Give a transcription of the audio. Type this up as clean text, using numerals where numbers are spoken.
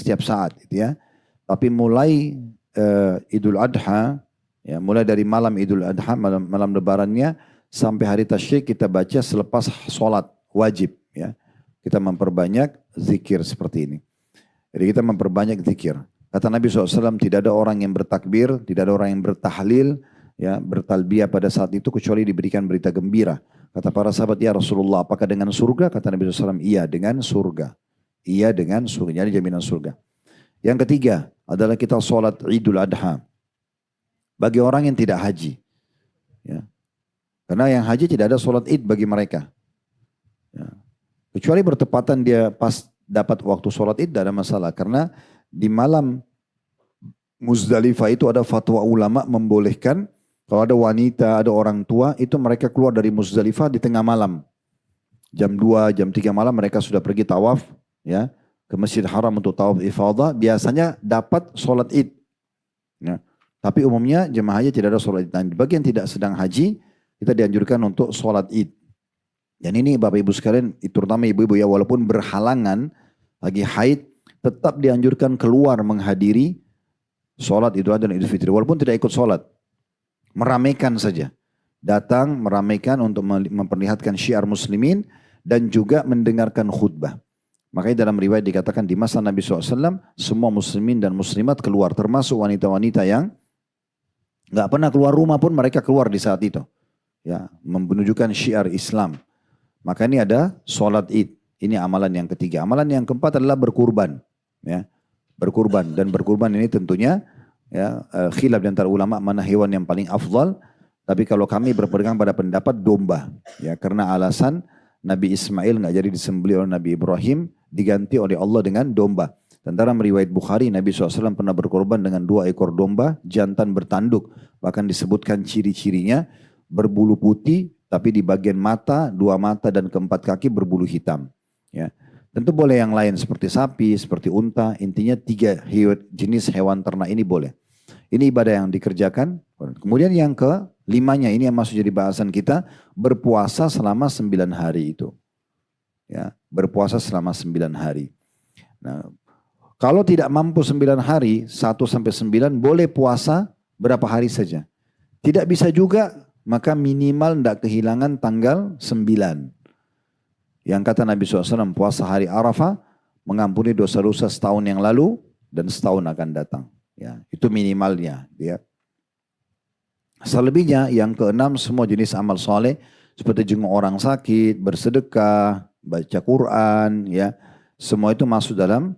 setiap saat gitu ya. Tapi mulai Idul Adha, ya, mulai dari malam Idul Adha, malam lebarannya sampai hari tasyrik kita baca selepas sholat wajib ya. Kita memperbanyak zikir seperti ini. Jadi kita memperbanyak zikir. Kata Nabi SAW, tidak ada orang yang bertakbir, tidak ada orang yang bertahlil, ya, bertalbiyah pada saat itu kecuali diberikan berita gembira. Kata para sahabat, ya Rasulullah, apakah dengan surga? Kata Nabi SAW, iya dengan surga. Iya dengan surga, jadi jaminan surga. Yang ketiga adalah kita sholat Idul Adha. Bagi orang yang tidak haji. Ya. Karena yang haji tidak ada sholat id bagi mereka. Ya. Kecuali bertepatan dia pas dapat waktu sholat id, tidak ada masalah. Karena di malam Muzdalifah itu ada fatwa ulama membolehkan kalau ada wanita, ada orang tua, itu mereka keluar dari Muzdalifah di tengah malam. Jam 2, jam 3 malam mereka sudah pergi tawaf ya, ke Masjid Haram untuk tawaf ifadah, biasanya dapat sholat id. Ya. Tapi umumnya jemaah haji tidak ada sholat id. Dan bagi yang tidak sedang haji, kita dianjurkan untuk sholat id. Dan ini Bapak Ibu sekalian, terutama ibu-ibu ya, walaupun berhalangan, lagi haid, tetap dianjurkan keluar menghadiri sholat Idul Adha dan Idul Fitri. Walaupun tidak ikut sholat. Meramaikan saja. Datang meramaikan untuk memperlihatkan syiar muslimin dan juga mendengarkan khutbah. Makanya dalam riwayat dikatakan di masa Nabi SAW, semua muslimin dan muslimat keluar. Termasuk wanita-wanita yang gak pernah keluar rumah pun mereka keluar di saat itu. Ya, menunjukkan syiar Islam. Maka ini ada sholat id. Ini amalan yang ketiga. Amalan yang keempat adalah berkurban. Ya, berkurban. Dan berkurban ini tentunya ya, khilaf di antara ulama mana hewan yang paling afdal. Tapi kalau kami berpegang pada pendapat domba. Ya, karena alasan Nabi Ismail nggak jadi disembelih oleh Nabi Ibrahim, diganti oleh Allah dengan domba. Dan dalam riwayat Bukhari, Nabi SAW pernah berkorban dengan 2 ekor domba, jantan bertanduk. Bahkan disebutkan ciri-cirinya, berbulu putih, tapi di bagian mata, 2 mata dan keempat kaki berbulu hitam. Ya. Tentu boleh yang lain seperti sapi, seperti unta, intinya 3 jenis hewan ternak ini boleh. Ini ibadah yang dikerjakan. Kemudian yang ke-5-nya ini yang masuk jadi bahasan kita, berpuasa selama 9 hari itu. Ya, berpuasa selama 9 hari. Nah, kalau tidak mampu 9 hari, 1-9 boleh puasa berapa hari saja. Tidak bisa juga, maka minimal tidak kehilangan tanggal 9. Yang kata Nabi SAW, puasa hari Arafah mengampuni dosa-dosa setahun yang lalu dan setahun akan datang. Ya, itu minimalnya. Ya. Selebihnya yang ke-6 semua jenis amal soleh seperti jenguk orang sakit, bersedekah, baca Quran, ya, semua itu masuk dalam